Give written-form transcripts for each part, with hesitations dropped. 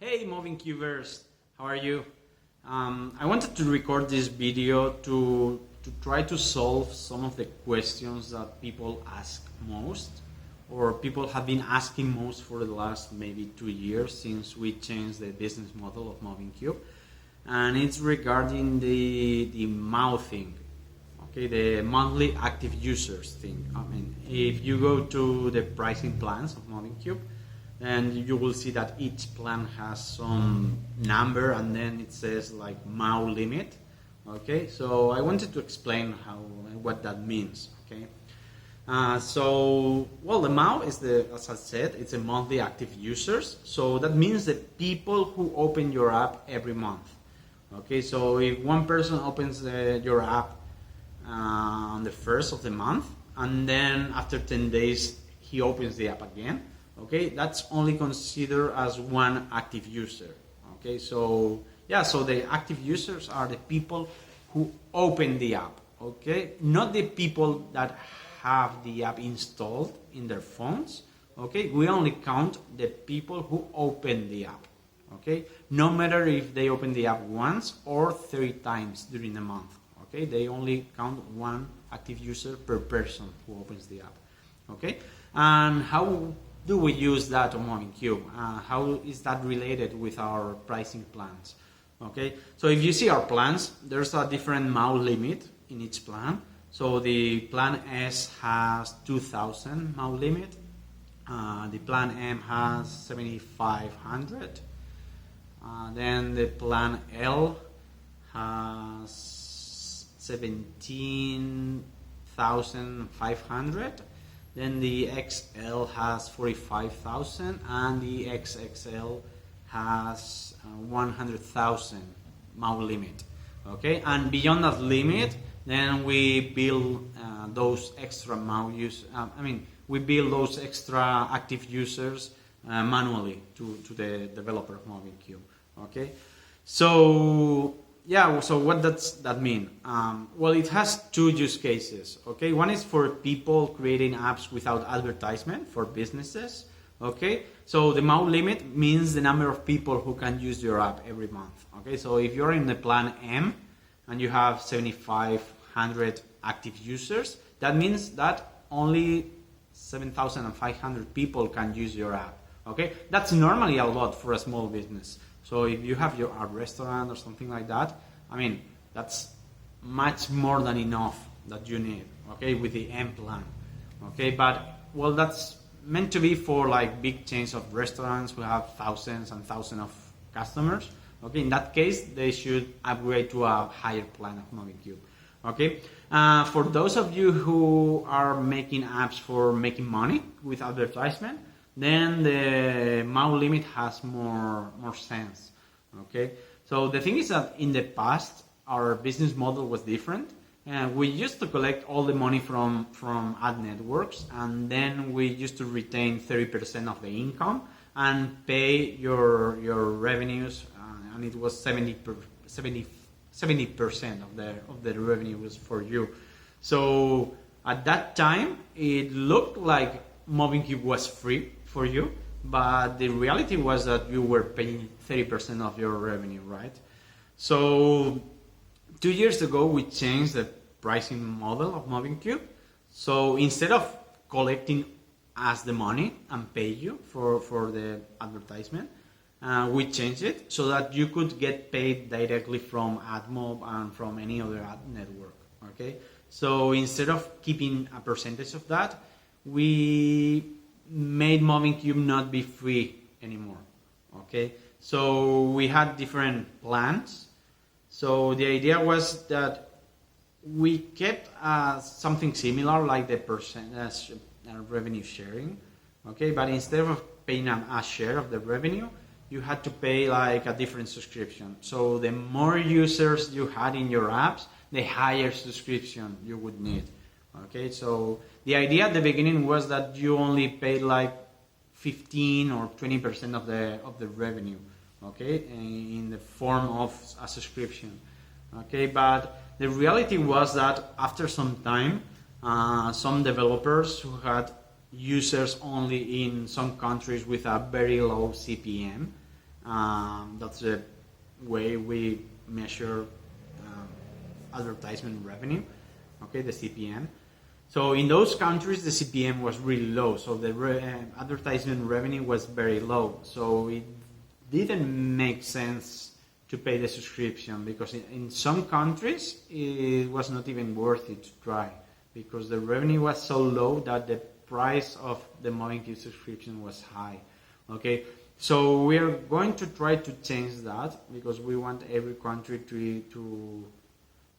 Hey Mobincubers, how are you? I wanted to record this video to try to solve some of the questions that people ask most, or people have been asking most for the last maybe 2 years since we changed the business model of Mobincube, and it's regarding the MAU thing, okay, the monthly active users thing. I mean, if you go to the pricing plans of Mobincube, and you will see that each plan has some number and then it says like MAU limit. Okay, so I wanted to explain what that means. Okay, the MAU is as I said, it's a monthly active users. So that means the people who open your app every month. Okay, so if one person opens your app on the first of the month, and then after 10 days he opens the app again. Okay, that's only considered as one active user. Okay, so the active users are the people who open the app. Okay, not the people that have the app installed in their phones. Okay, we only count the people who open the app. Okay, no matter if they open the app once or 3 times during the month. Okay, they only count one active user per person who opens the app. Okay, and how do we use that on Mobincube? How is that related with our pricing plans? Okay, so if you see our plans, there's a different MAU limit in each plan. So the plan S has 2,000 MAU limit. The plan M has 7,500. Then the plan L has 17,500. Then the XL has 45,000 and the XXL has 100,000 MAU limit. Okay, and beyond that limit, then we build those extra MAU use. We build those extra active users manually to the developer of Mobincube. Okay, so what does that mean? Well, it has 2 use cases. Okay, one is for people creating apps without advertisement for businesses. Okay, so the MAU limit means the number of people who can use your app every month. Okay, so if you're in the plan M and you have 7,500 active users, that means that only 7,500 people can use your app. Okay, that's normally a lot for a small business. So if you have a restaurant or something like that, that's much more than enough that you need, okay, with the M plan. Okay, but well, that's meant to be for like big chains of restaurants who have thousands and thousands of customers. Okay, in that case, they should upgrade to a higher plan of Mobincube. Okay, for those of you who are making apps for making money with advertisement, then the MAU limit has more sense. Okay, so the thing is that in the past our business model was different, and we used to collect all the money from ad networks, and then we used to retain 30% of the income and pay your revenues, and it was 70% of the revenue was for you. So at that time it looked like Mobincube was free for you, but the reality was that you were paying 30% of your revenue, right? So 2 years ago we changed the pricing model of Mobincube. So instead of collecting us the money and pay you for the advertisement, we changed it so that you could get paid directly from AdMob and from any other ad network. Okay, so instead of keeping a percentage of that, we made Mobincube not be free anymore. Okay, so we had different plans. So the idea was that we kept something similar like the percentage revenue sharing. Okay, but instead of paying a share of the revenue, you had to pay like a different subscription. So the more users you had in your apps, the higher subscription you would need. Okay, so the idea at the beginning was that you only paid like 15 or 20% of the revenue, okay, in the form of a subscription. Okay, but the reality was that after some time, some developers who had users only in some countries with a very low CPM, That's the way we measure advertisement revenue, okay, the CPM. So in those countries, the CPM was really low, so the advertisement revenue was very low. So it didn't make sense to pay the subscription, because in some countries it was not even worth it to try, because the revenue was so low that the price of the Mobincube subscription was high. Okay, so we are going to try to change that, because we want every country to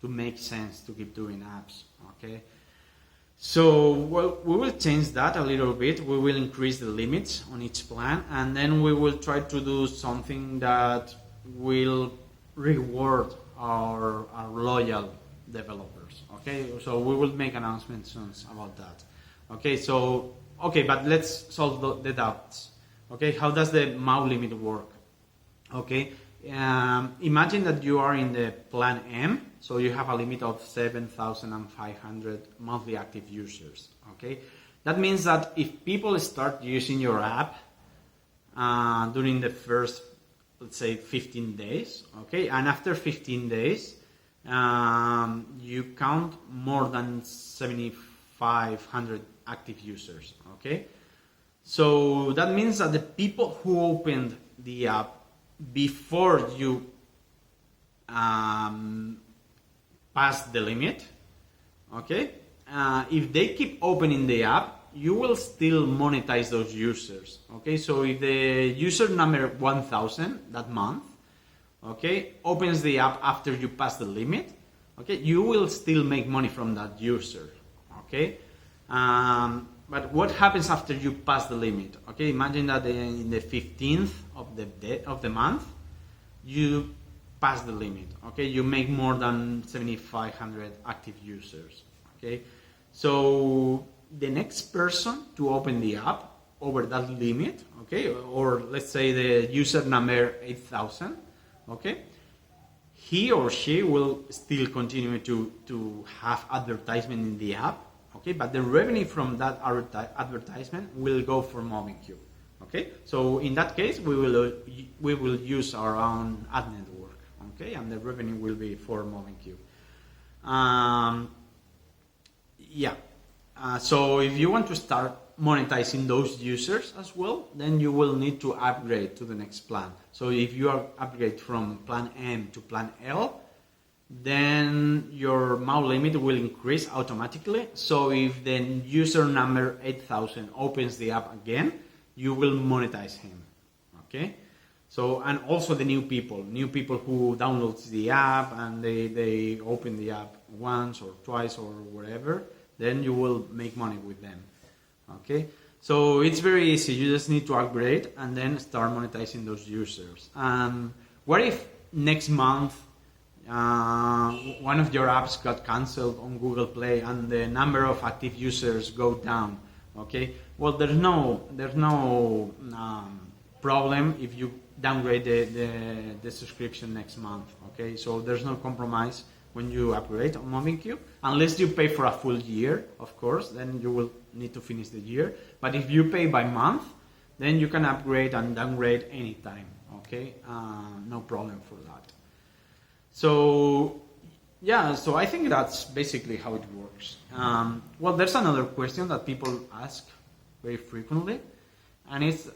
make sense to keep doing apps. Okay. So well, we will change that a little bit. We will increase the limits on each plan, and then we will try to do something that will reward our loyal developers. Okay, so we will make announcements soon about that. Okay, but let's solve the doubts. Okay, how does the MAU limit work? Okay, imagine that you are in the plan M, so you have a limit of 7,500 monthly active users. Okay, that means that if people start using your app during the first, let's say, 15 days, okay, and after 15 days, you count more than 7,500 active users. Okay, so that means that the people who opened the app before you pass the limit, okay, if they keep opening the app, you will still monetize those users. Okay, so if the user number 1,000 that month, okay, opens the app after you pass the limit, okay, you will still make money from that user. Okay, but what happens after you pass the limit? Okay, imagine that in the 15th of the month, you pass the limit. Okay, you make more than 7,500 active users. Okay, so the next person to open the app over that limit, okay, or let's say the user number 8,000, okay, he or she will still continue to have advertisement in the app. Okay, but the revenue from that advertisement will go for Mobincube. Okay, so in that case, we will use our own ad network. Okay, and the revenue will be for Mobincube. So if you want to start monetizing those users as well, then you will need to upgrade to the next plan. So if you upgrade from plan M to plan L, then your MAU limit will increase automatically. So if the user number 8,000 opens the app again, you will monetize him. Okay, so, and also the new people who downloads the app and they open the app once or twice or whatever, then you will make money with them. Okay, so it's very easy. You just need to upgrade and then start monetizing those users. What if next month one of your apps got cancelled on Google Play and the number of active users go down? Okay, well, there's no problem if you downgrade the subscription next month. Okay, so there's no compromise when you upgrade on Mobincube, unless you pay for a full year, of course, then you will need to finish the year. But if you pay by month, then you can upgrade and downgrade anytime. Okay, no problem for that. So yeah, so I think that's basically how it works. Well, there's another question that people ask very frequently, and it's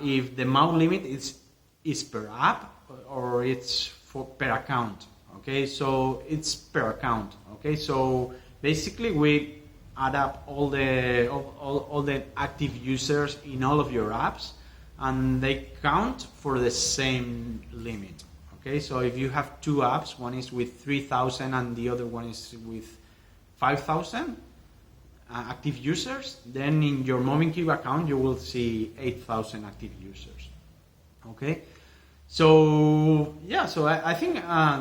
if the MAU limit is per app or it's per account. Okay, so it's per account. Okay, so basically we add up all the active users in all of your apps, and they count for the same limit. Okay, so if you have two apps, one is with 3,000 and the other one is with 5,000 active users, then in your Mobincube account you will see 8,000 active users. Okay, so yeah, so I think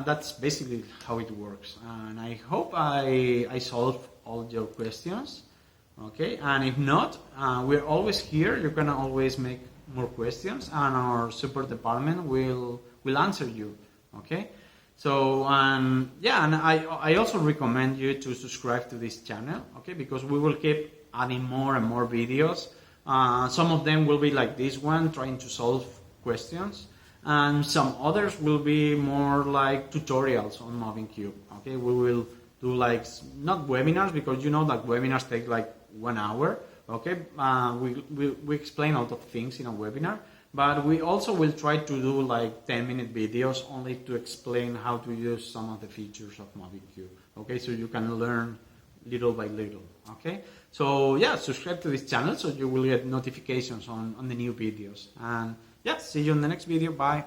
that's basically how it works, and I hope I solved all your questions. Okay, and if not, we're always here. You can always make more questions, and our support department will answer you. Okay, so yeah, and I also recommend you to subscribe to this channel. Okay, because we will keep adding more and more videos. Some of them will be like this one, trying to solve questions, and some others will be more like tutorials on Mobincube. Okay, we will do like not webinars, because you know that webinars take like 1 hour. Okay, we explain a lot of things in a webinar, but we also will try to do like 10-minute videos only to explain how to use some of the features of Mobincube. Okay, so you can learn little by little. Okay, so yeah, subscribe to this channel so you will get notifications on the new videos. And yeah, see you in the next video. Bye.